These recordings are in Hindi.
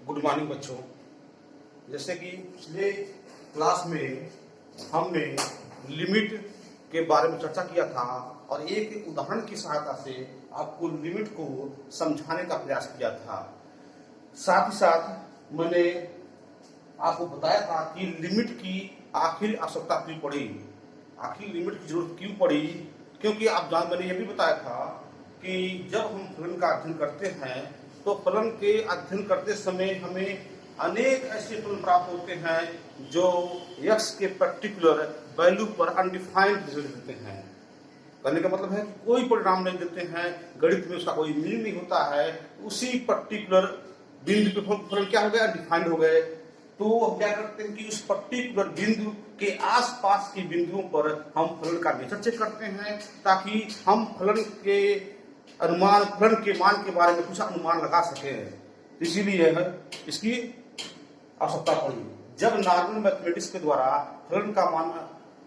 गुड मॉर्निंग बच्चों। जैसे कि पिछले क्लास में हमने लिमिट के बारे में चर्चा किया था और एक उदाहरण की सहायता से आपको लिमिट को समझाने का प्रयास किया था। साथ ही साथ मैंने आपको बताया था कि लिमिट की आखिर आवश्यकता क्यों पड़ी, आखिर लिमिट की जरूरत क्यों पड़ी। क्योंकि मैंने यह भी बताया था कि जब हम फलन का अध्ययन करते हैं तो फलन के अध्ययन करते समय हमें अनेक ऐसे फलन प्राप्त होते हैं जो x के पर्टिकुलर वैल्यू पर अनडिफाइंड रिजल्ट देते हैं। कहने का मतलब है कि कोई परिणाम नहीं देते हैं, गणित में उसका कोई मीनिंग नहीं होता है। उसी पर्टिकुलर बिंदु पे फलन क्या हो गया, अनडिफाइंड हो गए। तो हम क्या करते हैं कि उस पर्टिकुलर बिंदु के आसपास के बिंदुओं पर हम फलन का नेचर चेक करते हैं ताकि हम फलन के मान के बारे में कुछ अनुमान लगा सकें। इसीलिए इसकी आवश्यकता पड़ी। जब नॉर्मल मैथमेटिक्स के द्वारा फलन का मान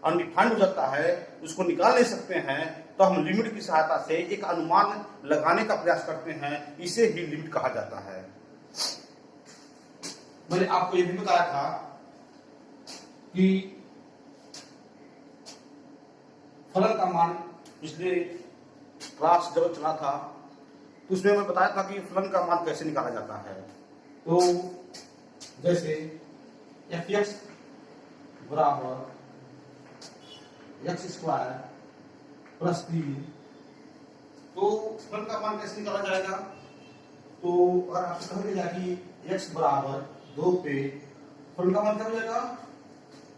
अनडिफाइंड हो जाता है, उसको निकाल नहीं सकते हैं, तो हम लिमिट की सहायता से एक अनुमान लगाने का प्रयास करते हैं। इसे ही लिमिट कहा जाता है। मैंने आपको यह भी बताया था कि फलन का मान पिछले क्लास जब चला था तो उसमें मैं बताया था कि फलन का मान कैसे निकाला जाता है। तो जैसे f(x) बराबर x² प्लस 3, तो फलन का मान कैसे निकाला जाएगा। तो अगर आपसे कहा गया कि x बराबर 2 पे फलन का मान क्या हो जाएगा,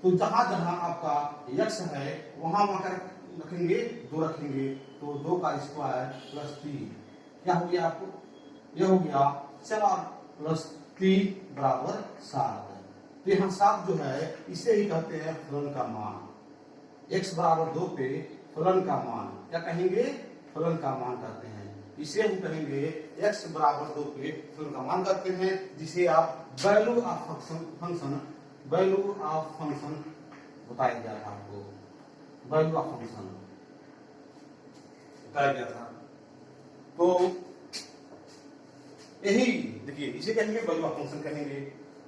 तो जहां जहां आपका x है वहां क्या रखेंगे, 2 रखेंगे। तो 2 का स्क्वायर प्लस 3 क्या हो गया आपको, यह हो गया 4 प्लस 3 बराबर 7। तो यहाँ 7 जो है इसे ही कहते हैं फलन का मान। x बराबर 2 पे फलन का मान क्या कहेंगे, फलन का मान कहते हैं। इसे हम कहेंगे x बराबर 2 पे फलन का मान कहते हैं, जिसे आप वैल्यू ऑफ फंक्शन बताया गया था आपको, वैल्यू ऑफ फंक्शन बताया गया था। तो यही देखिए, इसे कहेंगे वैल्यू ऑफ फंक्शन कहेंगे,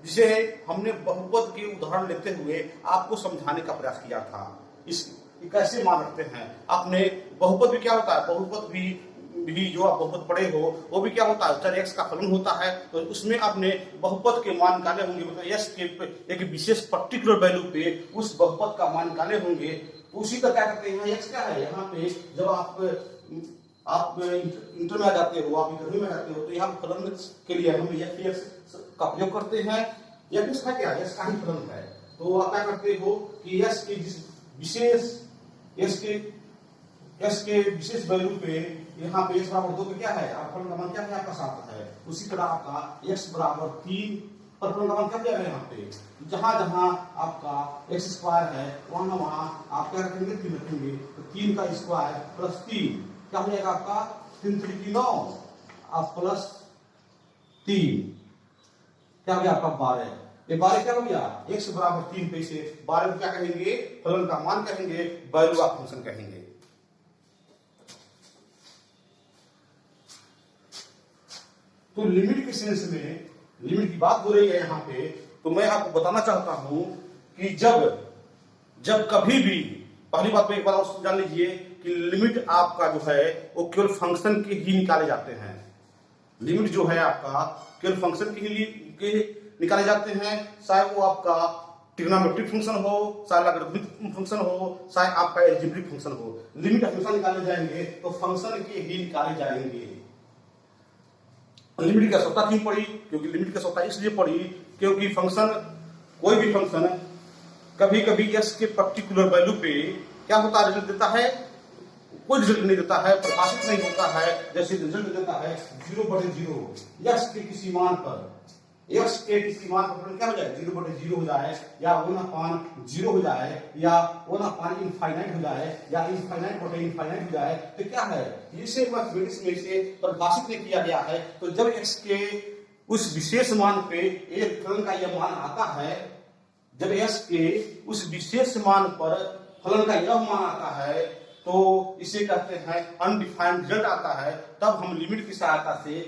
जिसे हमने बहुपद के उदाहरण लेते हुए आपको समझाने का प्रयास किया था। इस कैसे मान रखते हैं आपने, बहुपद भी क्या होता है, बहुपद भी जो आप बहुपद पढ़े हो वो भी क्या होता है, चर x का फलन होता है। तो उसमें आपने बहुपद के मान निकाले होंगे, मतलब x के एक विशेष पर्टिकुलर वैल्यू पे उस बहुपद का मान निकाले होंगे। उसी का क्या करते हैं, x क्या है, यहाँ पे जब आप इंटर में आ जाते हो, आप इंटरव्यू में आते हो, तो यहाँ फलन के लिए हम f(x) का प्रयोग करते हैं। f(x) का क्या है, x का ही फलन है। तो आप क्या करते हो कि x के विशेष वैल्यू पे यहाँ पे x बराबर 2 पे क्या है, आप फलन का मान क्या है, आपका 7 है। उसी तरह आपका x बराबर 3 पर फलन का मान क्या है, यहाँ पे जहां जहां आपका x² है वहां आप क्या रखेंगे, 3 रखेंगे। तो 3 का स्क्वायर प्लस 3 क्या हो जाएगा आपका, 3 3 की 9 आप प्लस 3 क्या हो गया आपका 12। ये 12 क्या हो गया, x बराबर 3 पे से 12 को क्या कहेंगे, फलन का मान कहेंगे, वैल्यू ऑफ फंक्शन कहेंगे। तो लिमिट के सेंस में लिमिट की बात हो रही है यहाँ पे, तो मैं आपको बताना चाहता हूं कि जब कभी भी, पहली बात तो एक बार और जान लीजिए कि लिमिट आपका जो है वो केवल फंक्शन के ही निकाले जाते हैं। लिमिट जो है आपका केवल फंक्शन के निकाले जाते हैं, चाहे वो आपका ट्रिग्नोमेट्रिक फंक्शन हो, चाहे लॉगरिथमिक फंक्शन हो, चाहे आपका अलजेब्रिक फंक्शन हो। लिमिट हमेशा निकाले जाएंगे तो फंक्शन के ही निकाले जाएंगे। लिमिट की आवश्यकता क्यों पड़ी, क्योंकि लिमिट की आवश्यकता इसलिए पड़ी क्योंकि फंक्शन, कोई भी फंक्शन कभी कभी x के पर्टिकुलर वैल्यू पे क्या होता है, रिजल्ट देता है, कोई रिजल्ट नहीं देता है, प्रकाशित नहीं होता है। जैसे रिजल्ट देता है 0/0, x के किसी मान पर, x के किसी मान पर क्या हो जाए, 0/0 हो जाए, या 1/0 हो जाए, या 1/इनफाइनाइट हो जाए, या इनफाइनाइट हो जाए। तो क्या है, इसे मैथमेटिक्स में इसे परिभाषित नहीं किया गया है। तो जब x के उस विशेष मान पे एक फलन का यह मान आता है, जब x के उस विशेष मान पर फलन का यह मान आता है, तो इसे कहते हैं अनडिफाइंड रिजल्ट आता है। तब हम लिमिट की सहायता से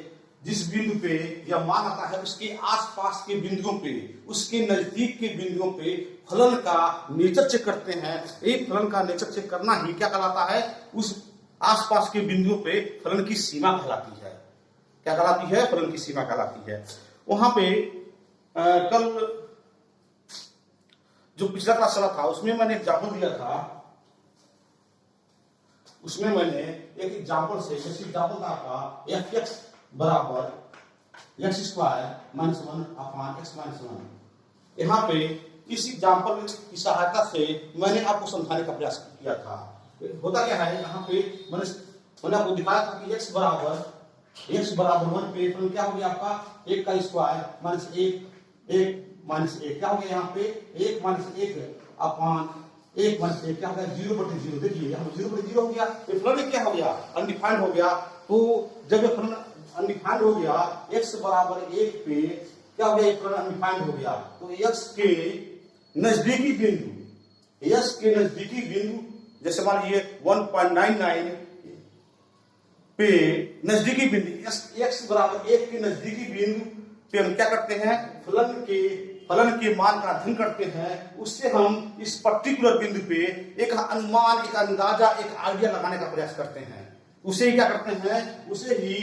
जिस बिंदु पे यह मान आता है उसके आसपास के बिंदुओं पे, उसके नजदीक के बिंदुओं पे फलन का नेचर चेक करते हैं। एक फलन का नेचर चेक करना ही क्या कहलाता है, उस आसपास के बिंदुओं पे फलन की सीमा कहलाती है। क्या कहलाती है, फलन की सीमा कहलाती है। वहां पे कल जो पिछला क्लास चला था उसमें मैंने एग्जाम्पल दिया था, उसमें मैंने एक एग्जाम्पल से, जैसे एग्जाम्पल था आपका एफ एक्स बराबर x square minus 1 upon x minus 1। यहाँ पे इस एग्जाम्पल की सहायता से मैंने आपको समझाने का प्रयास किया था। होता क्या है, यहाँ पे मैंने आपको दिखाया था कि x बराबर 1 पे फलन क्या हो गया आपका, 1 का स्क्वायर माइनस 1 माइनस 1 क्या हो गया, यहाँ पे 1 माइनस 1 अपॉन 1 माइनस 1 क्या हो गया, 0/0। देखिए यहाँ 0/0 हो गया, तो फलन क्या हो गया, अनडिफाइंड हो गया। तो जब ये फलन अनडिफाइंड हो गया, x बराबर 1 पे क्या हो गया, ये फलन अनडिफाइंड हो गया। तो x के नजदीकी बिंदु जैसे मान लीजिए 1.99 पे नजदीकी बिंदु x बराबर 1 के नजदीकी बिंदु पे हम क्या करते हैं, फलन के मान का अध्ययन करते हैं। उससे हम इस पर्टिकुलर बिंदु पे एक अनुमान, एक अंदाजा, एक आइडिया लगाने का प्रयास करते हैं। उसे क्या करते हैं, उसे ही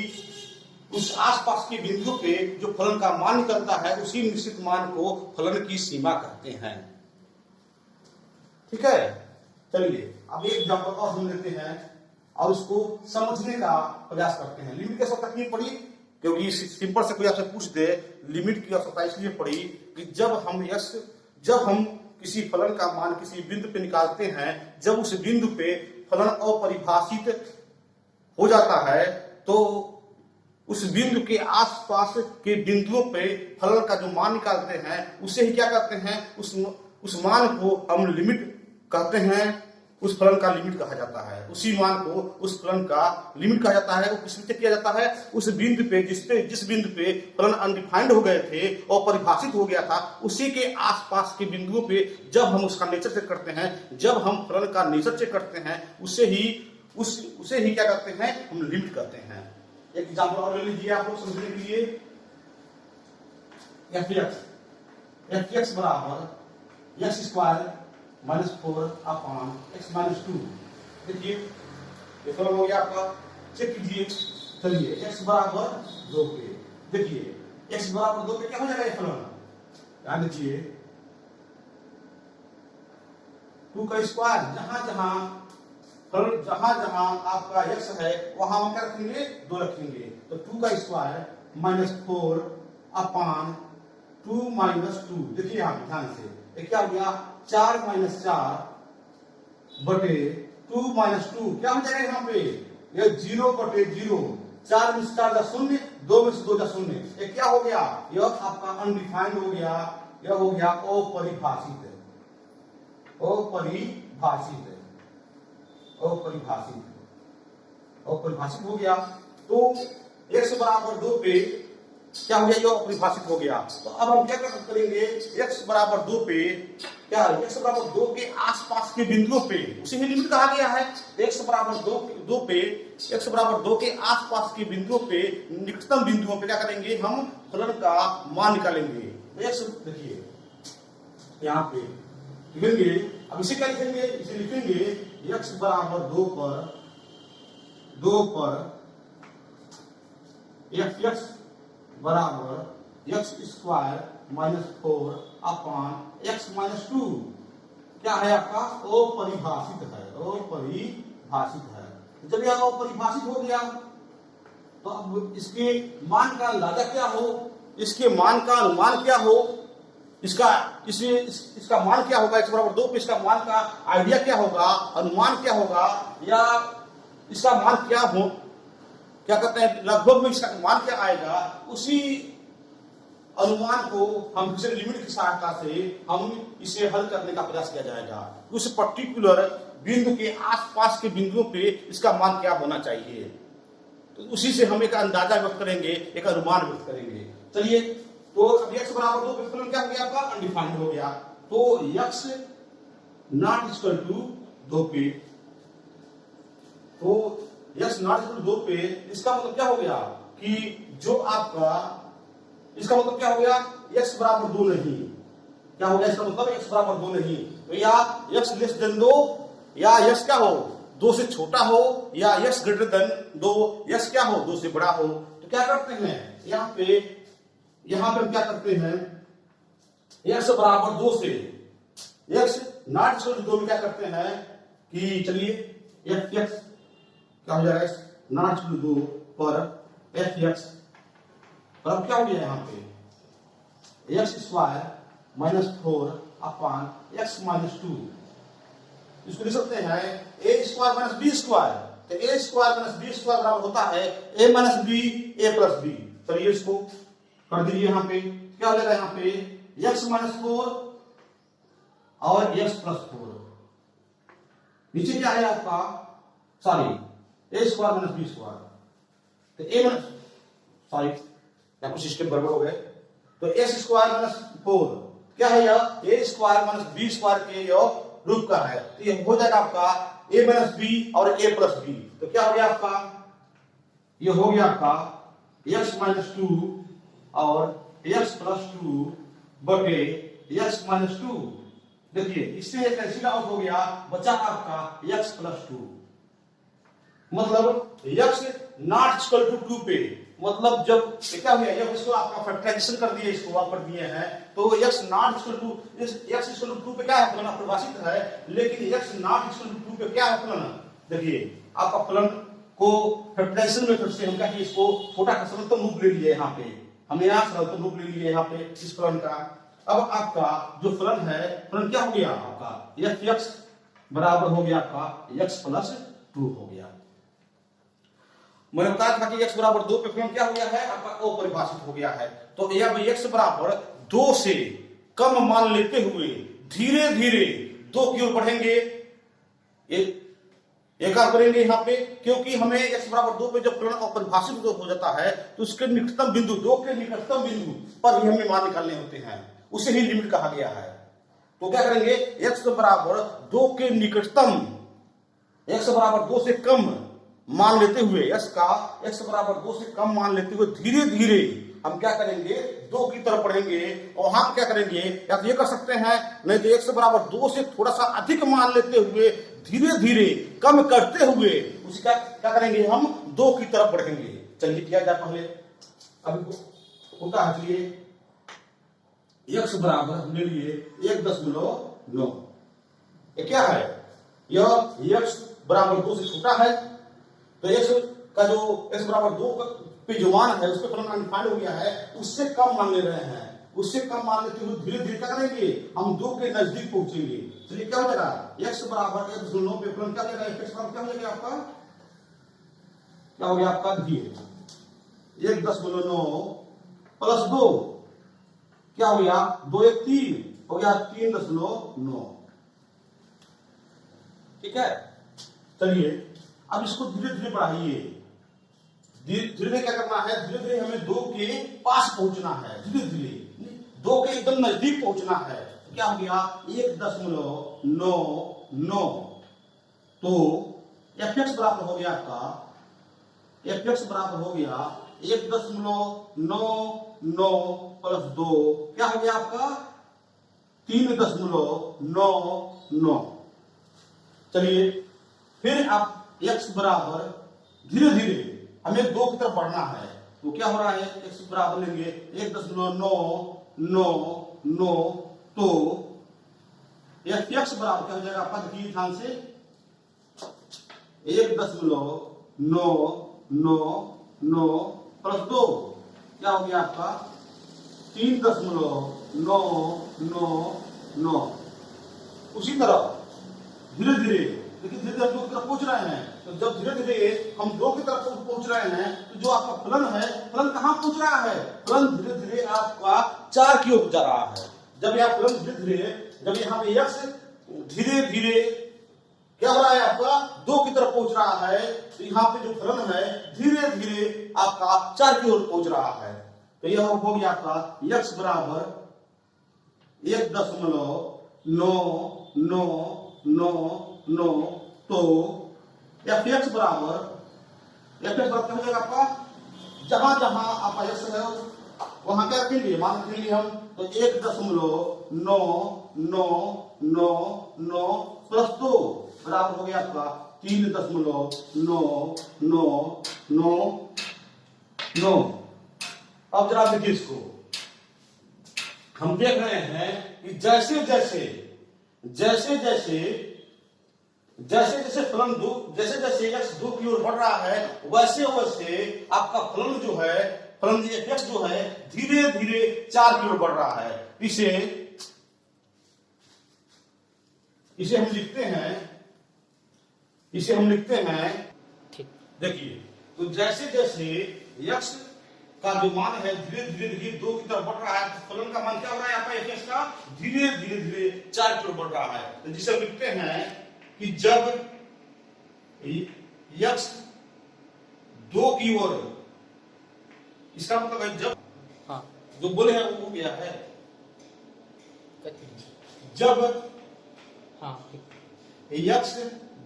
उस आसपास के बिंदु पे जो फलन का मान निकलता है उसी निश्चित मान को फलन की सीमा कहते हैं। ठीक है, चलिए अब एक एग्जांपल और हम लेते हैं और उसको समझने का प्रयास करते हैं। लिमिट की आवश्यकता क्यों पड़ी, क्योंकि सिंपल से कोई आपसे पूछ दे लिमिट की आवश्यकता इसलिए पड़ी कि जब हम किसी फलन का मान किसी बिंदु पे निकालते हैं, जब उस बिंदु पे फलन अपरिभाषित हो जाता है तो उस बिंदु के आसपास के बिंदुओं पे फलन का जो मान निकालते हैं उसे ही क्या करते हैं, उस मान को हम लिमिट कहते हैं। उस फलन का लिमिट कहा जाता है, उसी मान को उस फलन का लिमिट कहा जाता है। वो किस लिए किया जाता है, उस बिंदु पे जिस बिंदु पे फलन अनडिफाइंड हो गए थे और परिभाषित हो गया था, उसी के आसपास के बिंदुओं पे जब हम उसका नेचर चेक करते हैं, जब हम फलन का नेचर चेक करते हैं, उसे ही क्या करते हैं, हम लिमिट कहते हैं। एक एग्जांपल और ले लीजिए आप लोग समझने के लिए। एफ एक्स बराबर x square minus 4 upon x minus 2। देखिए ये फलन हो गया आपका, चेक कीजिए। चलिए एक्स बराबर 2 पे, देखिए एक्स बराबर 2 पे क्या हो जाएगा ये फलन, ध्यान दीजिए 2 का स्क्वायर, जहां जहां आपका x है वहां हम क्या रखेंगे, 2 रखेंगे। तो 2 का स्क्वायर माइनस 4 अपॉन 2 माइनस 2। देखिए यहां ध्यान से ये क्या हो गया, 4 माइनस 4 बटे 2 माइनस 2 क्या हो जाएगा यहाँ पे, ये 0/0। 4 में से 4 जा 0, 2 में से 2 जा 0। ये क्या हो गया, यह आपका अनडिफाइंड हो गया, यह हो गया अपरिभाषित हो गया। तो x बराबर 2 पे क्या हो गया, यह अपरिभाषित हो गया। तो अब हम क्या करेंगे, x बराबर 2 पे क्या है, x बराबर 2 के आसपास के बिंदुओं पे उसे ही लिमिट कहा गया है। x बराबर 2 पे, x बराबर 2 के आसपास के बिंदुओं पे, निकटतम बिंदुओं पे क्या करेंगे, हम फलन का मान निकालेंगे। x देखिए यहाँ पे लिखेंगे, अब इसे क्या लिखेंगे, इसे लिखेंगे x बराबर 2 पर एफ एक्स बराबर x square minus 4 upon x minus 2 क्या है आपका, अपरिभाषित है। जब यह अपरिभाषित हो गया तो अब इसके मान का अंदाजा क्या हो, इसके मान का अनुमान क्या हो, इसका मान क्या होगा, x बराबर 2 पे इसका मान का आइडिया क्या होगा, अनुमान क्या होगा, या इसका मान क्या कहते हैं, लगभग में इसका मान क्या आएगा, उसी अनुमान को हम दूसरे लिमिट की सहायता से हम इसे हल करने का प्रयास किया जाएगा। उस पर्टिकुलर बिंदु के आसपास के बिंदुओं पे इसका मान क्या होना चाहिए, तो उसी से हम एक अंदाजा व्यक्त करेंगे, एक अनुमान व्यक्त करेंगे। चलिए तो अब x बराबर 2 पे फलन क्या हो गया आपका, अनडिफाइंड हो गया। तो x नॉट इक्वल टू 2 पे, तो x नॉट इक्वल टू 2 पे इसका मतलब क्या हो गया, कि जो आपका इसका मतलब क्या हो गया, x बराबर 2 नहीं, क्या हो गया इसका मतलब x बराबर 2 नहीं, तो या x लेस देन 2 या x क्या हो 2 से छोटा हो या x ग्रेटर देन 2, x क्या हो 2 से बड़ा हो। तो क्या करते हैं यहाँ पे हम क्या करते हैं, x बराबर 2 से x नॉट इक्वल टू 2 में क्या करते हैं कि चलिए f(x) क्या हो जाएगा, नॉट इक्वल टू 2 पर f(x), और अब क्या हो गया यहाँ पे x square minus 4 upon x minus 2, इसको लिख सकते हैं a square minus b square, तो a square minus b square बराबर होता है a minus b a plus b। चलिए इसको कर दीजिए, यहाँ पे क्या हो जाएगा, यहाँ पे x माइनस 4 और x प्लस 4, नीचे क्या है आपका sorry a square minus b square, तो a माइनस सॉरी या कुछ सिस्टम गड़बड़ हो गए, तो x स्क्वायर माइनस 4 क्या है यह a square minus b square के रूप का है, तो ये हो जाएगा आपका a माइनस b और a प्लस b। तो क्या हो गया आपका, ये हो गया आपका x माइनस 2 और x प्लस 2 बटे x माइनस 2। देखिए इससे कैंसिल आउट हो गया, बचा आपका x प्लस 2, मतलब x नॉट इक्वल टू 2 पे, मतलब जब क्या हो गया, इसको आपका फैक्टराइजेशन कर दिए, इसको आप कर दिए हैं, तो x not equal to x equal to 2 पे क्या है फलन परिभाषित है, लेकिन x नॉट इक्वल टू 2 पे क्या है फलन, देखिए आपका फलन को फैक्टराइजेशन मेथड से हम क्या किए, इसको छोटा का सरलतम रूप ले लिए, यहाँ पे हमने यहाँ सरलतम रूप ले लिए यहाँ पे इस फलन का। अब आपका जो फलन है, फलन क्या हो गया आपका f(x) बराबर हो गया आपका x प्लस 2 हो गया। मैंने बताया था कि x बराबर 2 पे फलन क्या हो गया है आपका अपरिभाषित हो गया है, तो यह x बराबर 2 से कम मान लेते हुए धीरे धीरे 2 की ओर बढ़ेंगे, एक और करेंगे यहाँ पे, क्योंकि हमें x बराबर 2 पे जब फलन अपरिभाषित हो जाता है तो उसके निकटतम बिंदु 2 के निकटतम बिंदु पर ही हमें मान निकालने होते हैं, उसे ही लिमिट कहा गया है। तो क्या करेंगे, x बराबर 2 के निकटतम, x बराबर 2 से कम मान लेते हुए, x बराबर 2 से कम मान लेते हुए धीरे धीरे हम क्या करेंगे 2 की तरफ बढ़ेंगे, और हम क्या करेंगे, या तो ये कर सकते हैं, नहीं तो x बराबर 2 से थोड़ा सा अधिक मान लेते हुए धीरे धीरे कम करते हुए उसका क्या करेंगे, हम 2 की तरफ बढ़ेंगे। चलिए किया जाए पहले, अभी होता है, चलिए x बराबर हमने लिए 1.9, ये क्या है, यह x बराबर 2 से छोटा है, तो x का जो x बराबर 2 पे जो मान है उस पे फलन अनडिफाइंड हो गया है, उससे कम मान ले रहे हैं, उससे कम मान लेते हुए धीरे धीरे क्या करेंगे, हम 2 के नजदीक पहुंचेंगे। चलिए क्या हो जाएगा, x बराबर 1.9 पे फलन क्या हो जाएगा, f(x) बराबर क्या हो जाएगा आपका, क्या हो गया आपका, धीरे 1.9 प्लस 2 क्या हो गया, 2 1 3 हो गया 3.9, ठीक है। चलिए अब इसको धीरे धीरे बढ़ाइए, धीरे धीरे क्या करना है, धीरे धीरे हमें 2 के पास पहुंचना है, धीरे धीरे 2 के एकदम नजदीक पहुंचना है। तो क्या हो गया 1.99, तो f(x) बराबर हो गया आपका, f(x) बराबर हो गया 1.99 प्लस 2 क्या हो गया आपका 3.99। चलिए फिर आप x बराबर धीरे धीरे हमें 2 की तरफ बढ़ना है, तो क्या हो रहा है, x बराबर लेंगे 1.999, तो f(x) बराबर क्या हो जाएगा आपका, देखिए ध्यान से 1.999 प्लस 2 क्या हो गया आपका 3.999। उसी तरह धीरे धीरे देखिए, धीरे धीरे 2 की तरफ पहुंच रहे हैं, तो जब धीरे धीरे हम 2 की तरफ पहुंच रहे हैं, तो जो आपका फलन है, फलन कहां पहुंच रहा है, फलन धीरे धीरे आपका 4 की ओर जा रहा है। जब यह फलन धीरे धीरे, जब यहाँ पे x धीरे धीरे क्या हो रहा है आपका 2 की तरफ पहुंच रहा है, तो यहाँ पे जो फलन है धीरे धीरे आपका 4 की ओर पहुंच रहा है। तो यह हो गया आपका x बराबर 1.999, तो f(x) बराबर क्या हो जाएगा आपका जहां जहां आपका यक्स है वहां क्या रखेंगे, मान रखेंगे हम, तो 1.99999 प्लस 2 बराबर हो गया आपका 3.9999। अब जरा देखिए इसको, हम देख रहे हैं कि जैसे जैसे फलन जैसे जैसे x 2 की ओर बढ़ रहा है, वैसे वैसे आपका फलन जो है, फलन f जो है धीरे धीरे 4 की ओर बढ़ रहा है। इसे हम लिखते हैं देखिए, तो जैसे जैसे x का जो मान है धीरे धीरे 2 की तरफ बढ़ रहा है, तो फलन का मान क्या हो रहा है आपका f का, धीरे धीरे 4 की ओर बढ़ रहा है। तो जिसे हम लिखते हैं कि जब x 2 की ओर, इसका मतलब है जब, हाँ जो बोले हैं वो गया है, जब हाँ x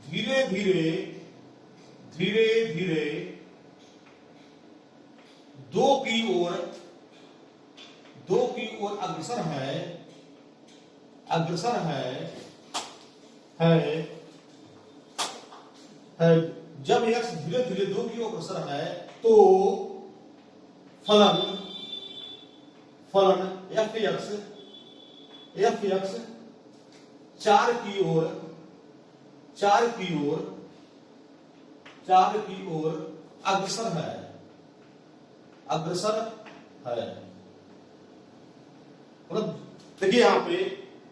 धीरे धीरे 2 की ओर अग्रसर है, जब x धीरे धीरे 2 की ओर अग्रसर है, तो फलन fx 4 की ओर अग्रसर है। मतलब देखिए यहाँ पे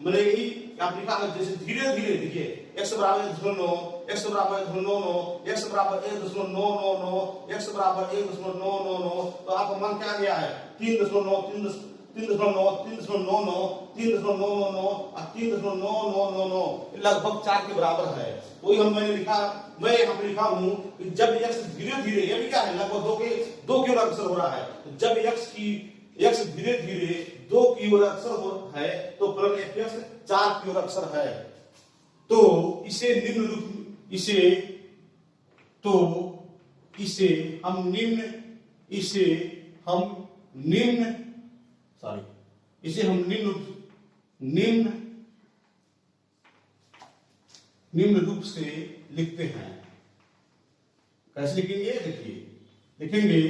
मैंने यही आप लिखा है, जैसे धीरे धीरे देखिए x बराबर 0.9, x बराबर 0.99, x बराबर 1.999, x बराबर 1.999, तो आपका मान क्या गया है 3.999 लगभग 4 के बराबर है। तो मैं यहाँ पे लिखा हूं कि जब x धीरे धीरे, ये भी क्या है लगभग 2 की ओर अग्रसर हो रहा है, तो जब x धीरे धीरे 2 की ओर अग्रसर है, तो फलन f 4 की ओर अग्रसर है। तो इसे हम निम्न रूप से लिखते हैं। कैसे लिखेंगे, देखिए लिखेंगे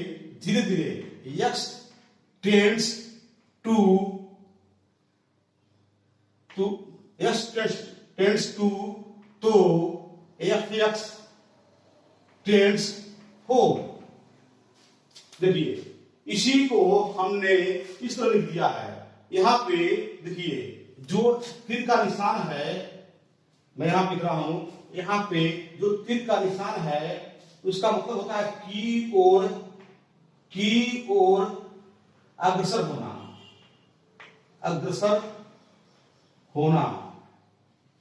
धीरे धीरे x टेंड्स टू तो fx टेंड्स 4। देखिए इसी को हमने इस तरह लिख दिया है। यहाँ पे देखिए जो तीर का निशान है, मैं यहाँ लिख रहा हूं, यहाँ पे जो तीर का निशान है उसका मतलब होता है की ओर अग्रसर होना,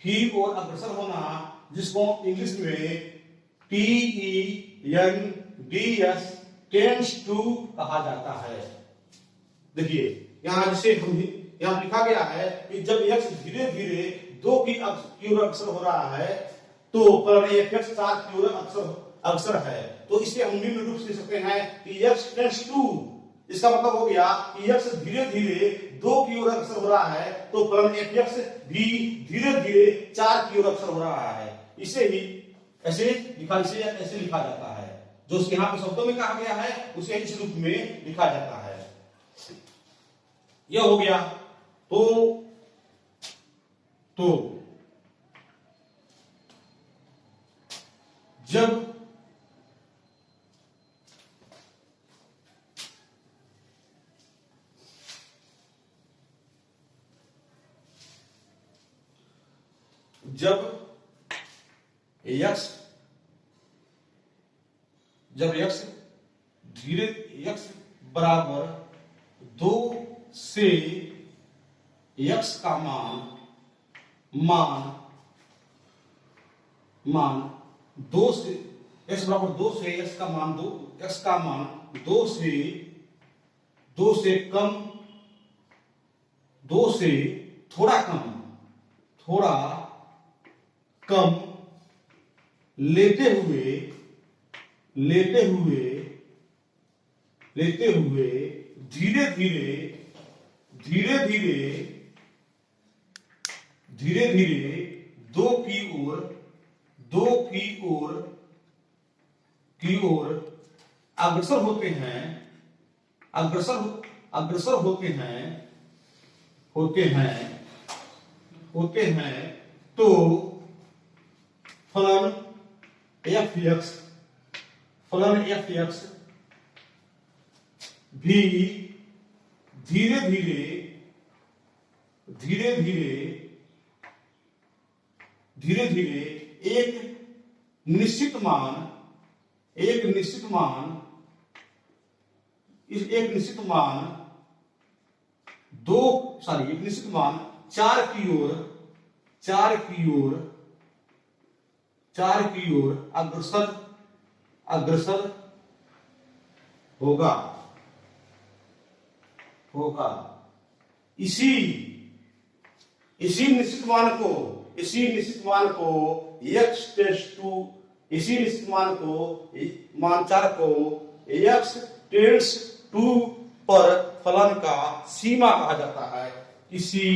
की ओर अग्रसर होना, जिसको इंग्लिश में TENDS टेंड्स टू कहा जाता है। देखिए यहाँ जैसे यहाँ लिखा गया है कि जब x धीरे धीरे 2 की ओर अग्रसर हो रहा है, तो फलन fx 4 की ओर अग्रसर है। तो इसे हम निम्न रूप से लिख सकते हैं कि x टेंड्स टू, इसका मतलब हो गया कि x धीरे धीरे 2 की ओर अग्रसर हो रहा है, तो फलन fx भी धीरे धीरे 4 की ओर अग्रसर हो रहा है। इसे ऐसे लिखा जाता है, जो यहाँ पे शब्दों में कहा गया है उसे इस रूप में लिखा जाता है। यह हो गया। तो जब x बराबर 2 से x का मान 2 से x बराबर 2 से x का मान 2 से कम, 2 से थोड़ा कम लेते हुए लेते हुए धीरे धीरे धीरे धीरे धीरे धीरे दो की ओर अग्रसर होते हैं, अग्रसर होते हैं तो फलन fx भी धीरे धीरे एक निश्चित मान 4 की ओर अग्रसर होगा। इसी निश्चित मान को x टेंड्स टू, इसी निश्चित मान 4 को x टेंड्स टू पर फलन का सीमा कहा जाता है। इसी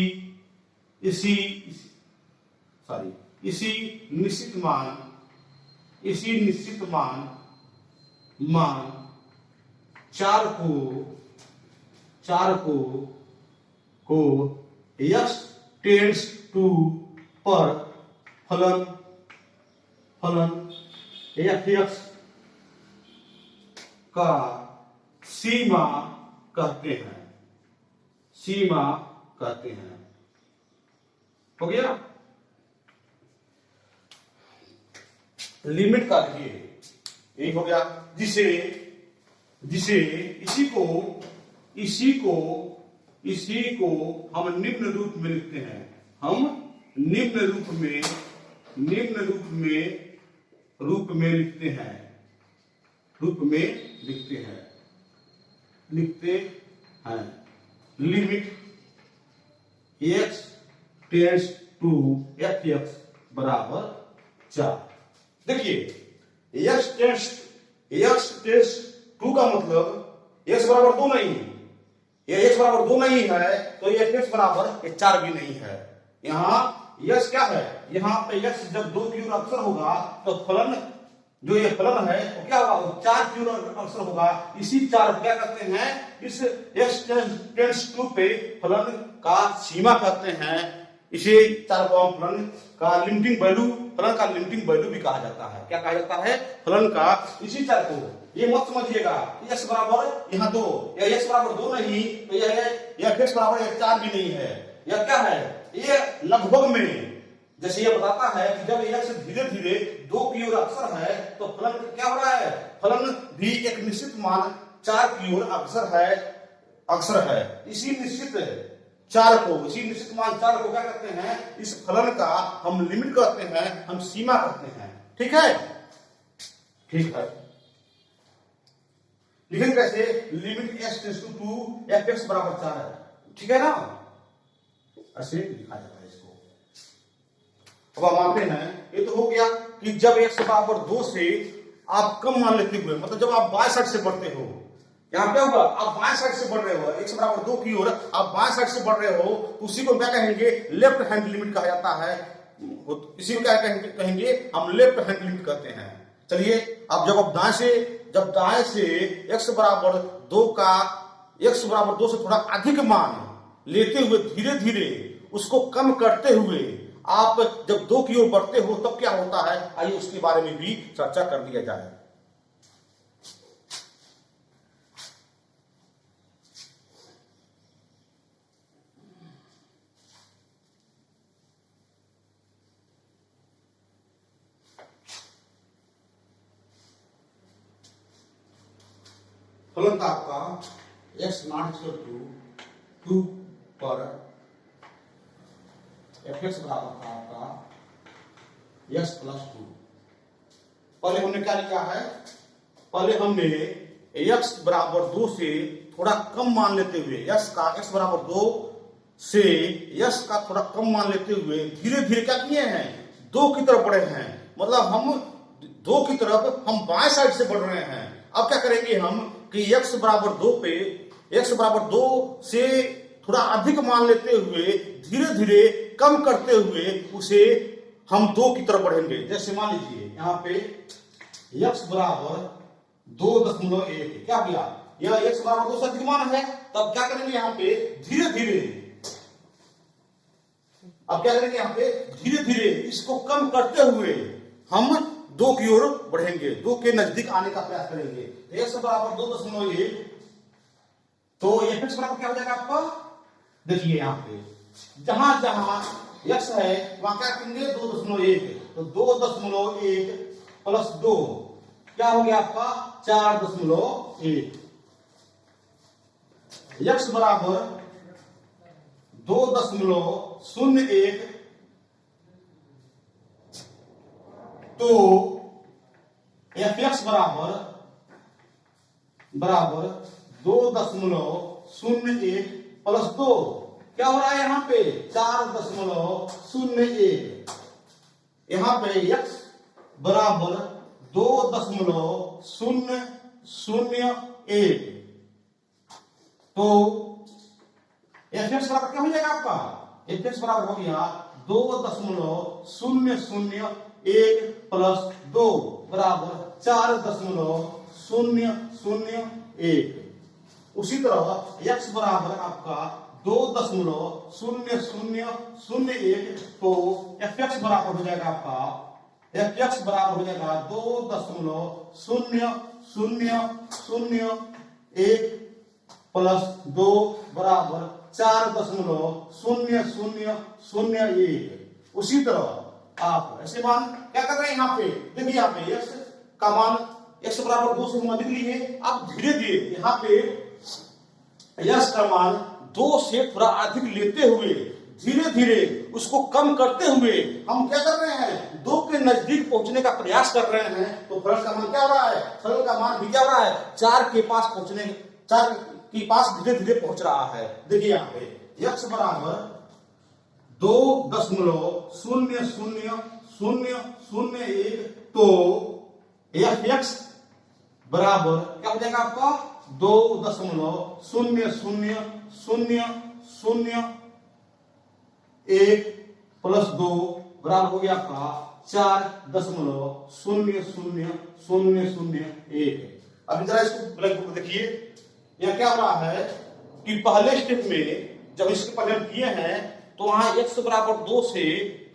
निश्चित मान 4 को x टेंड्स टू पर फलन fx का सीमा कहते हैं। हो गया। लिमिट का देखिए यही हो गया, जिसे इसी को हम निम्न रूप में लिखते हैं। निम्न रूप में लिखते हैं। Limit x tends to fx बराबर 4। देखिए x टेंड्स टू का मतलब x बराबर 2 नहीं है। ये x बराबर 2 नहीं है तो ये x बराबर 4 भी नहीं है। यहाँ x क्या है, यहाँ पे x जब 2 की ओर अग्रसर होगा तो फलन जो ये फलन है वो क्या होगा, 4 की ओर अग्रसर होगा। इसी 4 को क्या कहते हैं, इस x टेंड्स टू पे फलन का सीमा कहते हैं। इसे 4 को हम फलन का लिमिटिंग वैल्यू भी कहा जाता है। क्या कहा जाता है, फलन का। इसी 4 को ये मत समझिएगा x बराबर यहाँ 2, या x बराबर 2 नहीं तो यह x बराबर 4 भी नहीं है। यह क्या है, ये लगभग में, जैसे ये बताता है कि जब x धीरे धीरे 2 की ओर अग्रसर है तो फलन क्या हो रहा है, फलन भी एक निश्चित मान 4 की ओर अग्रसर है। इसी निश्चित मान 4 को क्या कहते हैं, इस फलन का हम लिमिट कहते हैं, हम सीमा कहते हैं। ठीक है। लिखेंगे कैसे, limit x tends to 2 fx बराबर 4 है। ठीक है ना, ऐसे लिखा जाता है इसको। अब हम मानते हैं ये तो हो गया कि जब x बराबर 2 से आप कम मान लेते हुए, मतलब जब आप बाएं साइड से बढ़ते हो, यहाँ क्या होगा, आप बाएं साइड से बढ़ रहे हो, x बराबर 2 की ओर आप बाएं साइड से बढ़ रहे हो तो उसी को क्या कहेंगे, लेफ्ट हैंड लिमिट कहा जाता है। इसी को क्या कहेंगे, हम लेफ्ट हैंड लिमिट कहते हैं। चलिए अब जब दाएं से x बराबर 2 से थोड़ा अधिक मान लेते हुए धीरे धीरे उसको कम करते हुए आप जब 2 की ओर बढ़ते हो तब क्या होता है, आइए उसके बारे में भी चर्चा कर लिया जाए। फलन था आपका x नॉट इक्वल टू 2 पर fx बराबर था आपका x प्लस 2। पहले हमने क्या लिखा है, पहले हमने x बराबर 2 से थोड़ा कम मान लेते हुए x बराबर 2 से x का थोड़ा कम मान लेते हुए धीरे धीरे क्या किए हैं, 2 की तरफ बढ़े हैं। मतलब हम 2 की तरफ हम बाएं साइड से बढ़ रहे हैं। अब क्या करेंगे हम कि x बराबर 2 पे x बराबर 2 से थोड़ा अधिक मान लेते हुए धीरे धीरे कम करते हुए उसे हम 2 की तरफ बढ़ेंगे। जैसे मान लीजिए यहाँ पे x बराबर 2.1 क्या किया, यह x बराबर 2 से अधिक मान है, तब क्या करेंगे यहाँ पे धीरे धीरे, अब क्या करेंगे यहाँ पे धीरे धीरे इसको कम करते हुए हम 2 की ओर बढ़ेंगे, 2 के नजदीक आने का प्रयास करेंगे। तो x बराबर 2.1, तो fx बराबर क्या हो जाएगा आपका, देखिए यहाँ पे जहां जहां x है वहां क्या करेंगे 2.1, तो 2.1 प्लस 2 क्या हो गया आपका 4.1। x बराबर 2.01, तो fx बराबर 2.01 प्लस 2 क्या हो रहा है यहाँ पे 4.01, यहाँ पे x बराबर 2.001, तो fx बराबर क्या हो जाएगा आपका, fx बराबर हो गया 2.001 प्लस 2 बराबर 4.001। उसी तरह x बराबर आपका 2.0001, तो fx बराबर हो जाएगा आपका, fx बराबर हो जाएगा 2.0001 प्लस 2 बराबर 4.0001। उसी तरह आप ऐसे मान क्या कर रहे हैं यहाँ पे, देखिए यहाँ पे x का मान x बराबर 2 से हम अधिक लिए, आप धीरे धीरे यहाँ पे x का मान 2 से थोड़ा अधिक लेते हुए धीरे धीरे उसको कम करते हुए हम क्या कर रहे हैं 2 के नजदीक पहुंचने का प्रयास कर रहे हैं। तो फलन का मान क्या हो रहा है, फलन का मान भी क्या हो रहा है 4 के पास पहुंचने, 4 के पास धीरे धीरे पहुंच रहा है। देखिए यहाँ पे x बराबर 2.0001, तो fx बराबर क्या हो जाएगा आपका 2.0001 प्लस 2 बराबर हो गया आपका 4.0001। अभी जरा इसको ब्लैक बोर्ड देखिए, यह क्या हो रहा है कि पहले स्टेप में जब इसके पहले हम किए हैं तो वहां x बराबर 2 से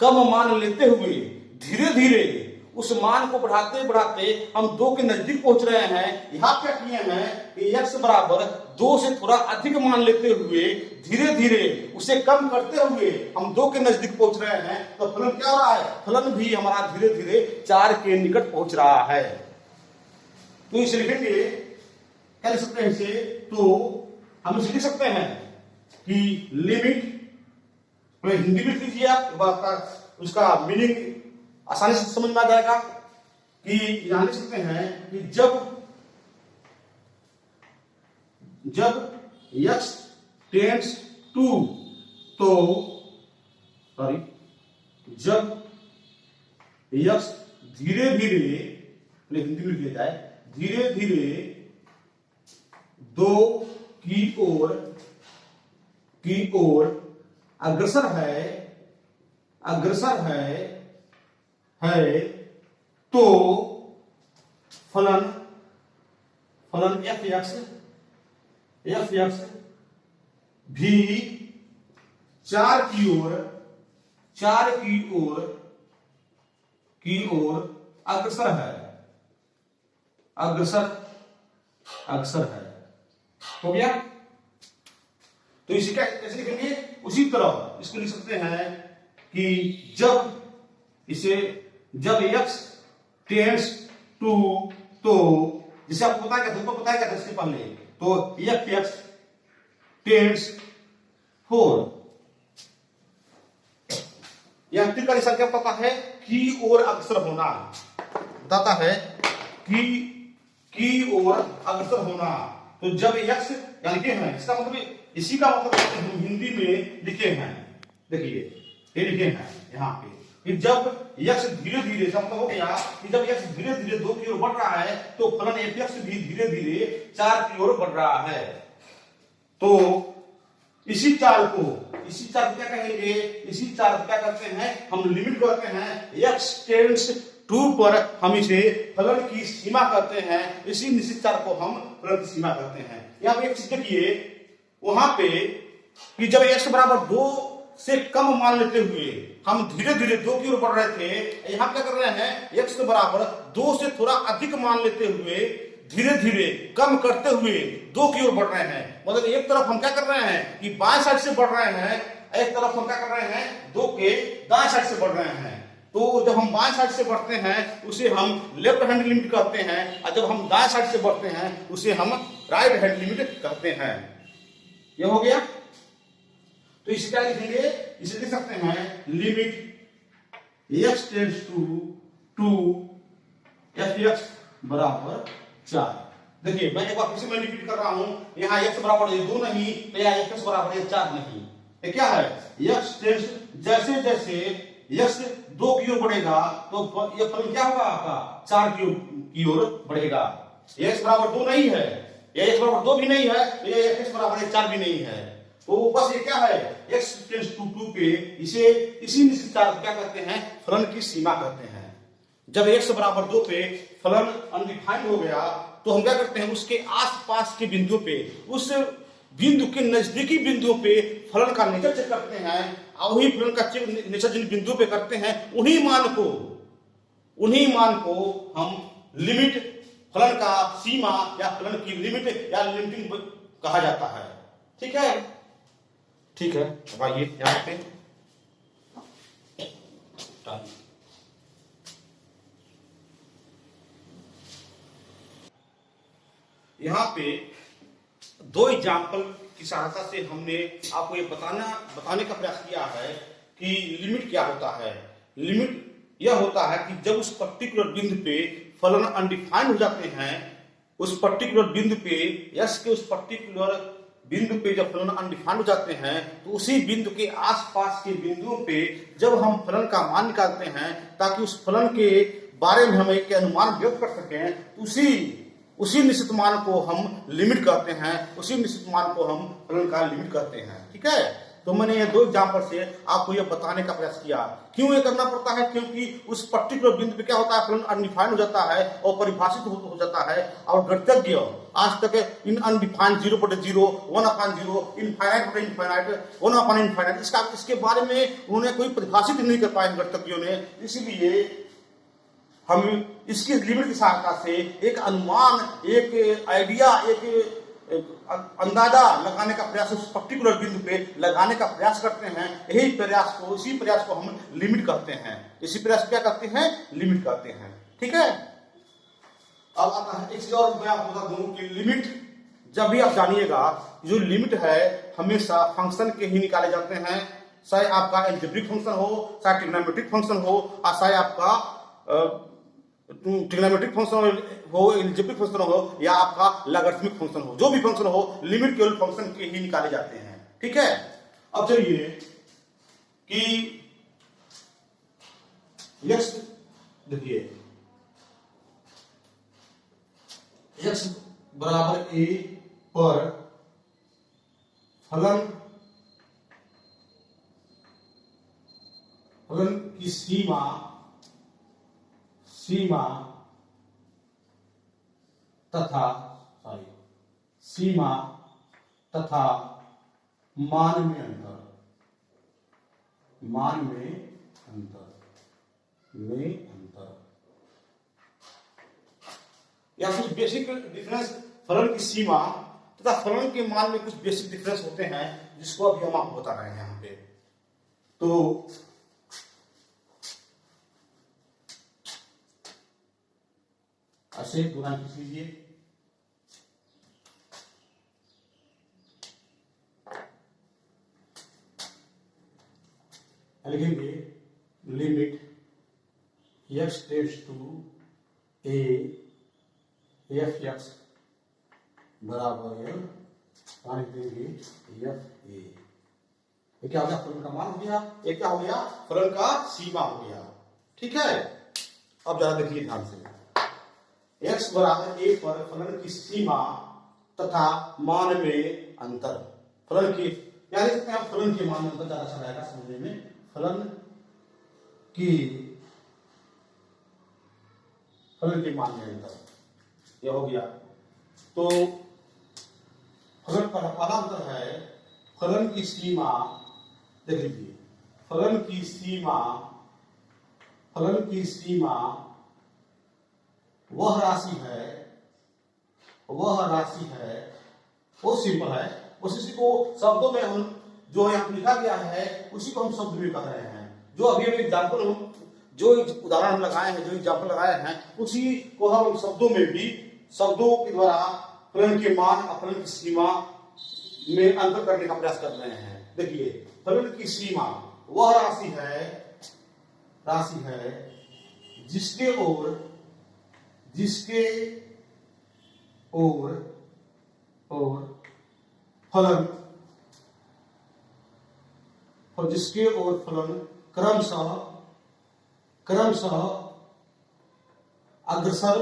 कम मान लेते हुए धीरे धीरे उस मान को बढ़ाते बढ़ाते हम 2 के नजदीक पहुंच रहे हैं। यहां क्या किए हैं कि x बराबर 2 से थोड़ा अधिक मान लेते हुए धीरे धीरे उसे कम करते हुए हम 2 के नजदीक पहुंच रहे हैं। तो फलन क्या हो रहा है, फलन भी हमारा धीरे धीरे 4 के निकट पहुंच रहा है। तो इसे लिखेंगे, क्या लिख सकते हैं इसे, तो हम इसे लिख सकते हैं कि लिमिट, हिंदी में लिख लीजिए आप, उसका मीनिंग आसानी से समझ में आ जाएगा कि यहां लिख सकते हैं कि जब x टेंड्स टू, तो सॉरी जब x धीरे धीरे, हिंदी में लिया जाए, धीरे धीरे 2 की ओर अग्रसर है, तो फलन fx भी 4 की ओर अग्रसर है। हो गया। तो इसे क्या कैसे लिखेंगे, उसी तरह इसको लिख सकते हैं कि जब x टेंड्स टू, तो जिसे आपको पता है, तुमको पता है क्या था इससे पहले, तो fx टेंड्स 4, यह का निशान क्या पता है, की ओर अग्रसर होना बताता है, की ओर अग्रसर होना। तो जब x या लिखे हैं, इसका मतलब इसी का मतलब हम हिंदी में लिखे हैं, देखिए ये लिखे हैं यहाँ पे कि जब x धीरे धीरे मतलब हो गया कि जब x धीरे धीरे 2 की ओर बढ़ रहा है तो फलन fx भी धीरे धीरे 4 की ओर बढ़ रहा है। तो इसी चाल को क्या कहेंगे, इसी चाल को क्या करते हैं हम लिमिट करते हैं, x टेंड्स टू पर हम इसे फलन की सीमा करते हैं, इसी निश्चित चाल को हम फलन की सीमा करते हैं। यहाँ पे एक चीज देखिए वहां पे कि जब x बराबर 2 से कम मान लेते हुए हम धीरे धीरे 2 की ओर बढ़ रहे थे, यहाँ क्या कर रहे हैं x के बराबर 2 से थोड़ा अधिक मान लेते हुए धीरे धीरे कम करते हुए 2 की ओर बढ़ रहे हैं। मतलब एक तरफ हम क्या कर रहे हैं कि बाएं साइड से बढ़ रहे हैं, एक तरफ हम क्या कर रहे हैं 2 के दाएं साइड से बढ़ रहे हैं। तो जब हम बाएं साइड से बढ़ते हैं उसे हम लेफ्ट हैंड लिमिट कहते हैं, और जब हम दाएं साइड से बढ़ते हैं उसे हम राइट हैंड लिमिट कहते हैं। ये हो गया। तो इसे क्या लिखेंगे, इसे लिख सकते हैं limit x tends to fx बराबर 4। देखिए मैं एक बार फिर से मैं रिपीट कर रहा हूं, यहाँ x बराबर 2 नहीं तो यहाँ x बराबर 4 नहीं। ये क्या है, x टेंड्स जैसे जैसे x 2 की ओर बढ़ेगा तो ये फलन क्या होगा आपका 4 की ओर बढ़ेगा। ये x बराबर 2 नहीं है, ये x बराबर 2 भी नहीं है, ये x बराबर 4 भी नहीं है। तो बस ये क्या है x टेंड्स टू 2 पे इसे इसी निश्चित चाल क्या कहते हैं फलन की सीमा कहते हैं। जब x बराबर 2 पे फलन अनडिफाइंड हो गया तो हम क्या करते हैं उसके आसपास के बिंदु पे, उस बिंदु के नजदीकी बिंदु पे फलन का नेचर चेक करते हैं, और वही फलन का नेचर जिन बिंदु पे करते हैं उन्हीं मान को हम लिमिट, फलन का सीमा या फलन की लिमिट या लिमिटिंग कहा जाता है। ठीक है, ठीक है। अब आइए यहाँ पे यहाँ पे 2 एग्जाम्पल की सहायता से हमने आपको ये बताने का प्रयास किया है कि लिमिट क्या होता है। लिमिट यह होता है कि जब उस पर्टिकुलर बिंदु पे फलन अनडिफाइंड हो जाते हैं, उस पर्टिकुलर बिंदु पे यस के उस पर्टिकुलर बिंदु पे जब फलन अनडिफाइंड हो जाते हैं तो उसी बिंदु के आसपास के बिंदुओं पे जब हम फलन का मान निकालते हैं ताकि उस फलन के बारे में हम एक अनुमान व्यक्त कर सकें, तो उसी निश्चित मान को हम लिमिट कहते हैं, उसी निश्चित मान को हम फलन का लिमिट कहते हैं। ठीक है, तो मैंने ये 2 एग्जाम्पल से आपको ये बताने का प्रयास किया। क्यों ये करना पड़ता है, क्योंकि उस पर्टिकुलर बिंदु पे क्या होता है फलन अनडिफाइंड हो जाता है और परिभाषित हो जाता है, और गणितज्ञ आज तक इन अनडिफाइंड 0/0, 1/0, इनफाइनाइट 1/इनफाइनाइट इसके बारे में उन्होंने कोई परिभाषित नहीं कर पाए गणितज्ञों ने। इसलिए हम इसकी लिमिट की सहायता से एक अनुमान, एक आइडिया, एक अंदाजा लगाने का प्रयास उस पर्टिकुलर बिंदु पे लगाने का प्रयास करते हैं। इसी प्रयास को हम लिमिट कहते हैं। इसी प्रयास क्या कहते हैं, लिमिट कहते हैं। ठीक है, अब आता है एक चीज और मैं आपको बता दूं कि लिमिट जब भी आप जानिएगा, जो लिमिट है हमेशा फंक्शन के ही निकाले जाते हैं, चाहे आपका एल्जेब्रिक फंक्शन हो, चाहे ट्रिग्नोमेट्रिक फंक्शन हो, और चाहे आपका ट्रिग्नोमेट्रिक फंक्शन हो, एल्जेब्रिक फंक्शन हो, या आपका लॉगरिथमिक फंक्शन हो, जो भी फंक्शन हो, लिमिट केवल फंक्शन के ही निकाले जाते हैं। ठीक है, अब चलिए कि x देखिए x बराबर a पर फलन की सीमा तथा मान में अंतर या कुछ बेसिक डिफरेंस, फलन की सीमा तथा फलन के मान में कुछ बेसिक डिफरेंस होते हैं जिसको अभी हम आपको बता रहे हैं यहाँ पे। तो ऐसे गुना कीजिए, लिखेंगे limit x tends to a f(x) बराबर l, लिखेंगे f a। ये क्या हो गया, फलन का मान हो गया, ये क्या हो गया, फलन का सीमा हो गया। ठीक है, अब जरा देखिए ध्यान से, x बराबर a पर फलन की सीमा तथा मान में अंतर, फलन की क्या लिख सकते हैं, फलन के मान में अंतर ज्यादा अच्छा रहेगा समझने में, फलन के मान में अंतर, यह हो गया। तो फलन का पहला अंतर है फलन की सीमा, देख लीजिए, फलन की सीमा वह राशि है, वो सिंपल है, उसी को शब्दों में हम जो यहाँ लिखा गया है उसी को हम शब्द में कह रहे हैं। जो अभी एग्जाम्पल हम जो उदाहरण हम लगाए हैं, जो एग्जाम्पल लगाए हैं, उसी को हम शब्दों में भी शब्दों के द्वारा फलन के मान और फलन की सीमा में अंतर करने का प्रयास कर रहे हैं। देखिए, फलन की सीमा वह राशि है जिसके ओर फलन क्रमशः अग्रसर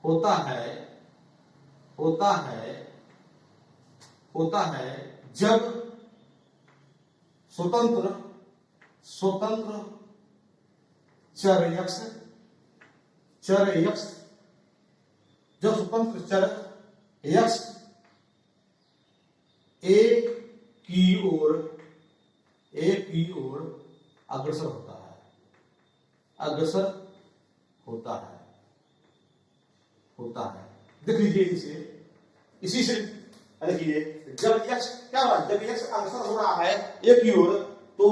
होता है जब स्वतंत्र चर x एक की ओर अग्रसर होता है। देख लीजिए इसी से देखिए, जब x क्या हो रहा है, जब x अग्रसर हो रहा है एक की ओर, तो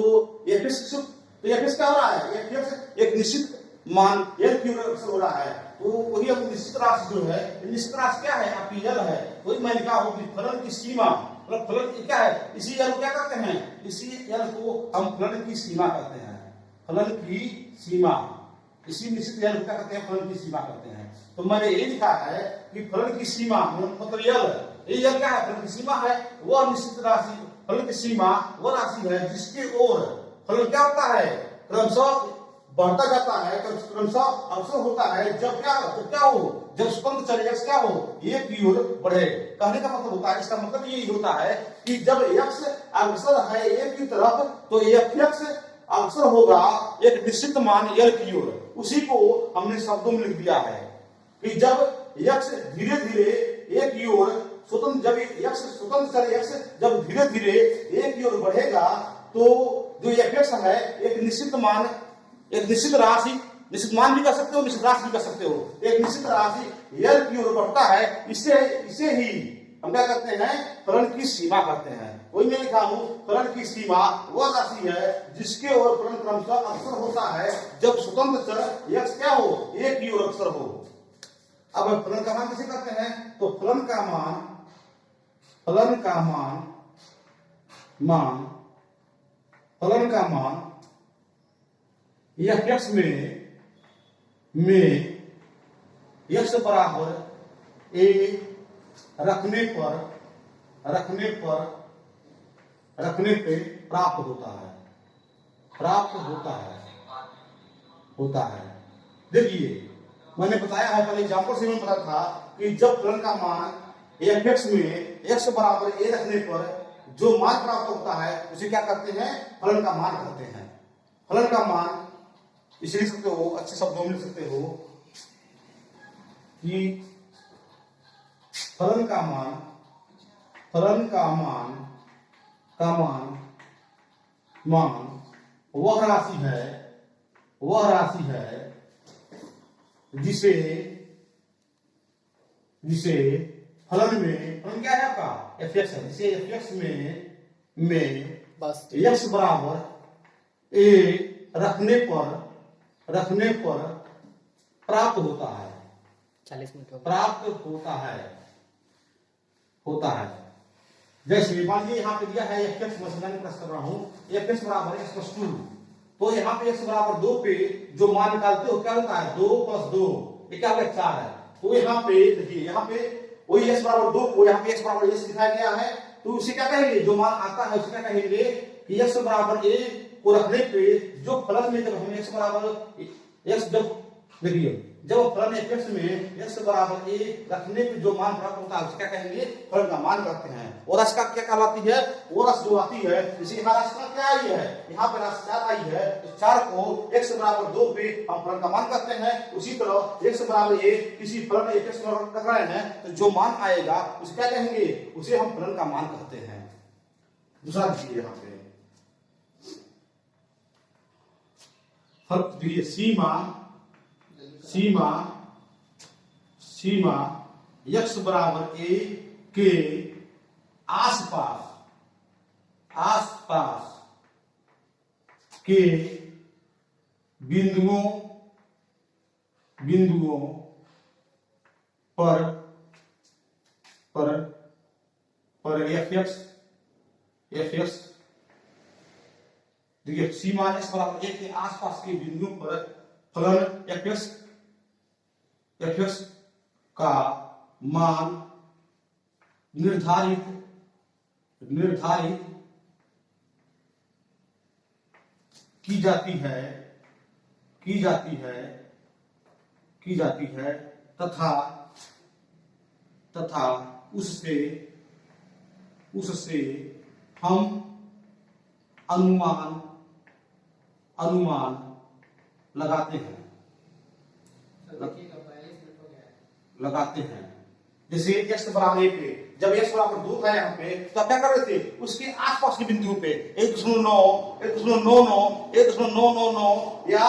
fx क्या हो रहा है, fx एक निश्चित मान l की ओर अग्रसर हो रहा है। तो वही अब निश्चित राशि जो है, निश्चित राशि क्या है, आपकी l है। वही मैंने कहा होगी फलन की सीमा, मतलब फलन क्या है, इसी l को क्या कहते हैं, इसी l को हम फलन की सीमा कहते हैं, फलन की सीमा, इसी निश्चित l को क्या कहते हैं, फलन की सीमा कहते हैं। तो मैंने ये लिखा है कि फलन की सीमा मतलब ये l क्या है, फलन की सीमा है, वह निश्चित राशि, फलन की सीमा वह राशि है जिसके ओर फलन क्या होता है, क्रमशः बढ़ता जाता है, क्रमशः अग्रसर होता है, जब क्या हो, जब स्वतंत्र चर x क्या हो, एक की ओर बढ़े। कहने का मतलब होता है, इसका मतलब यही होता है कि जब x अग्रसर है एक की तरफ, तो fx अग्रसर होगा एक निश्चित मान l की ओर। उसी को हमने शब्दों में लिख दिया है कि जब x धीरे धीरे एक की ओर स्वतंत्र चर x जब धीरे धीरे एक की ओर बढ़ेगा, तो जो fx है एक निश्चित मान, एक निश्चित राशि, निश्चित मान भी कर सकते हो, निश्चित राशि भी कर सकते हो, एक निश्चित राशि l की ओर बढ़ता है। इसे ही हम क्या करते हैं, फलन की सीमा कहते हैं। वही मैं लिखा हूं, फलन की सीमा वह राशि है जिसके ओर फलन क्रमशः अग्रसर होता है जब स्वतंत्र चर x क्या हो, एक की ओर अग्रसर हो। अब फलन का मान किसे कहते हैं, तो फलन का मान fx में x बराबर a रखने पे प्राप्त होता है। देखिए, मैंने बताया है, पहले एग्जांपल से मैंने बताया था कि जब फलन का मान fx में x बराबर a रखने पर जो मान प्राप्त होता है उसे क्या करते हैं, फलन का मान कहते हैं। फलन का मान इसे लिख सकते हो, अच्छे शब्दों में लिख सकते हो कि फलन का मान वह राशि है जिसे फलन क्या है आपका, fx है, जिसे fx में x बराबर a रखने पर प्राप्त होता है, 40 मिनट प्राप्त होता है। जैसे मान लीजिए यहाँ पे दिया है fx, मैं प्रेस कर रहा हूँ, fx बराबर x + 2, तो यहाँ पे x बराबर 2 पे जो मान निकालते हो क्या होता है, 2 + 2 ये क्या होगा, 4 है। तो यहाँ पे देखिए, यहाँ पे वही x बराबर 2 को यहाँ पे x बराबर a दिखाया गया है, तो उसे क्या कहेंगे, जो मान आता है उसे क्या कहेंगे कि x बराबर a को रखने पे जो फलन में जब हम x बराबर x जब देखिए जब फलन f में x बराबर a रखने पे जो मान प्राप्त होता है उसे क्या कहेंगे, फलन का मान कहते हैं। और राशि का क्या कहलाती है, वो राशि जो आती है, जैसे यहाँ राशि क्या आई है, यहाँ पे राशि 4 आई है, तो 4 को x बराबर 2 पे हम फलन का मान कहते हैं। उसी तरह x बराबर a किसी फलन f में रख रहे हैं तो जो मान आएगा उसे क्या कहेंगे, उसे हम फलन का मान कहते हैं। दूसरा देखिए यहाँ पे फर्क देखिए, सीमा x बराबर a के आसपास के बिंदुओं पर fx देखिए, सीमा x बराबर 1 के आसपास के बिंदुओं पर फलन fx का मान निर्धारित की जाती है तथा उससे हम अनुमान लगाते हैं। जैसे x बराबर 1 पे जब x बराबर 2 था यहाँ पे, तो क्या कर रहे थे, उसके आसपास के बिंदुओं पे 1.9, 1.99, 1.999 या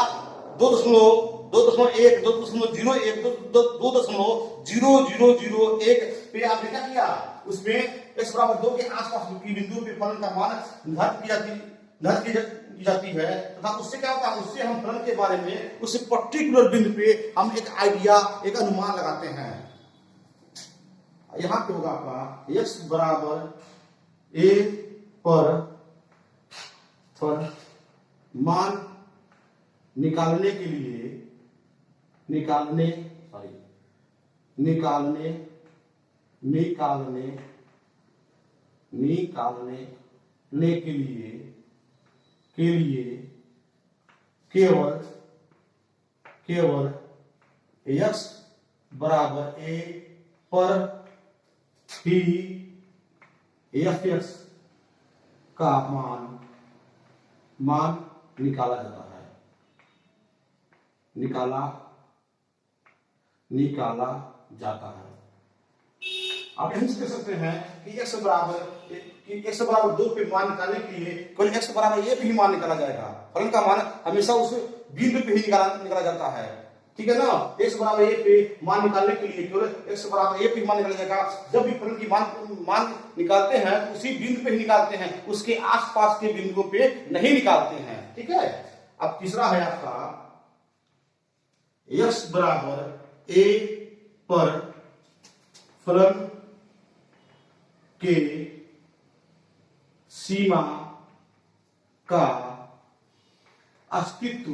2.1, 2.01, 2.0001 पे आपने क्या किया, उसमें x बराबर 2 के आसपास की बिंदुओं पे फलन का मान निर्धारित की जाती है तथा उससे क्या होता है, उससे हम फलन के बारे में उस पर्टिकुलर बिंदु पे हम एक आइडिया, एक अनुमान लगाते हैं। यहां पे होगा आपका x बराबर a पर मान निकालने के लिए केवल x बराबर a पर ही fx का मान निकाला जाता है, निकाला जाता है। आप यही कह सकते हैं कि x बराबर 2 पे मान निकालने के लिए केवल x बराबर a पे ही मान निकाला जाएगा। फलन का मान हमेशा उस बिंदु पे ही निकाला जाता है, ठीक है ना। x बराबर a पे मान निकालने के लिए केवल x बराबर a पे मान निकाला जाएगा। जब भी फलन की मान निकालते हैं तो उसी बिंदु पे ही निकालते हैं, उसके आसपास के बिंदुओं पे नहीं निकालते हैं, ठीक है। अब तीसरा है आपका x बराबर a पर फलन के सीमा का अस्तित्व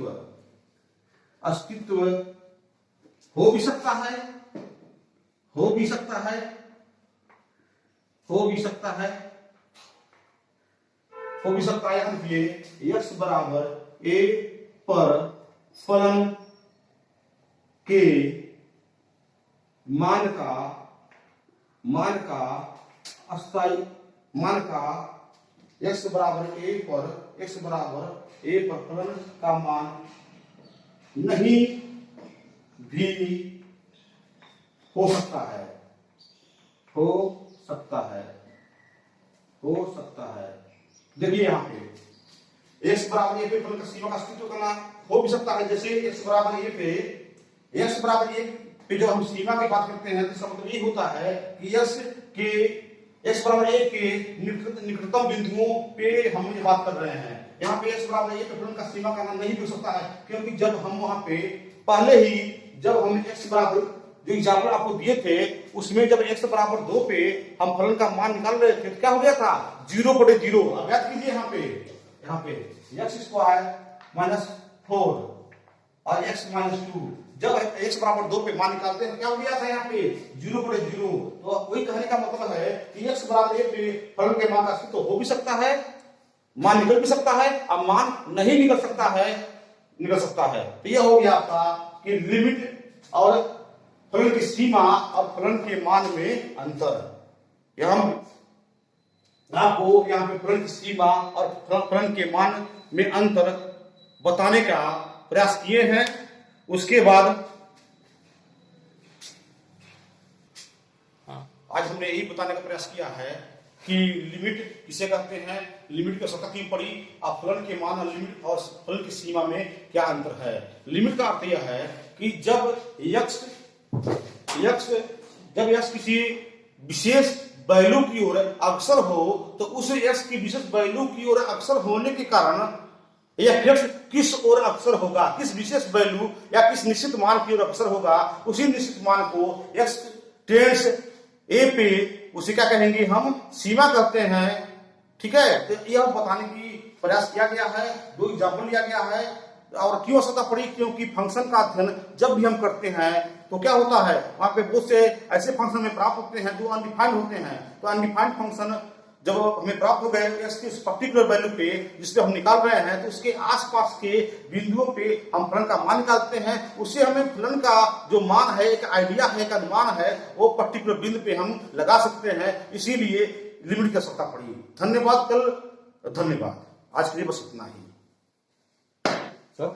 हो भी सकता है, x बराबर a पर फलन के मान का अस्थायी मान का x बराबर a पर फलन का मान नहीं भी हो सकता है। देखिए यहाँ पे x बराबर a पे फलन का सीमा का अस्तित्व करना हो भी सकता है। जैसे x बराबर a पे जो हम सीमा की बात करते हैं तो इसका मतलब ये होता है कि x बराबर a के निकटतम बिंदुओं पे हम ये बात कर रहे हैं। यहाँ पे x बराबर a पे फलन का सीमा का मान नहीं भी हो सकता है, क्योंकि जब हम वहां पे पहले ही जब हम x बराबर जो एग्जाम्पल आपको दिए थे उसमें जब x बराबर 2 पे हम फलन का मान निकाल रहे थे तो क्या हो गया था, 0/0। अब याद कीजिए यहाँ पे x² -4 और x -2 जब x बराबर 2 पे मान निकालते हैं क्या हो गया था यहाँ पे 0/0। तो वही कहने का मतलब है कि x बराबर 1 पे फलन के मान का अस्तित्व हो भी सकता है, मान निकल भी सकता है, अब मान नहीं निकल सकता है। तो यह हो गया आपका कि लिमिट और फलन की सीमा और फलन के मान में अंतर। यह हम आपको यहाँ पे फलन की सीमा और फलन के मान में अंतर बताने का प्रयास किए हैं। उसके बाद आज हमने यही बताने का प्रयास किया है कि लिमिट किसे कहते हैं, लिमिट की आवश्यकता क्यों पड़ी, और फलन के मान और लिमिट और फलन की सीमा में क्या अंतर है। लिमिट का अर्थ यह है कि जब x किसी विशेष वैल्यू की ओर अग्रसर हो तो उस x की विशेष वैल्यू की ओर अग्रसर होने के कारण यह x किस ओर अग्रसर होगा, किस विशेष वैल्यू या किस निश्चित मान की ओर अग्रसर होगा, उसी निश्चित मान को x टेंड्स a पे उसे क्या कहेंगे, हम सीमा कहते हैं। ठीक है, तो यह बताने की प्रयास किया गया है, 2 एग्जाम्पल लिया गया है। और क्यों आवश्यकता पड़ी, क्योंकि फंक्शन का अध्ययन जब भी हम करते हैं तो क्या होता है, वहां पे बहुत से ऐसे फंक्शन में प्राप्त होते हैं जो अनडिफाइंड होते हैं। तो अनडिफाइंड फंक्शन जब हमें प्राप्त हो गए x की पर्टिकुलर वैल्यू पे जिसपे हम निकाल रहे हैं, तो उसके आसपास के बिंदुओं पे हम फलन का मान निकालते हैं। उससे हमें फलन का जो मान है, एक आइडिया है, एक अनुमान है, वो पर्टिकुलर बिंदु पे हम लगा सकते हैं। इसीलिए लिमिट की आवश्यकता पड़ी। धन्यवाद। आज के लिए बस इतना ही सर।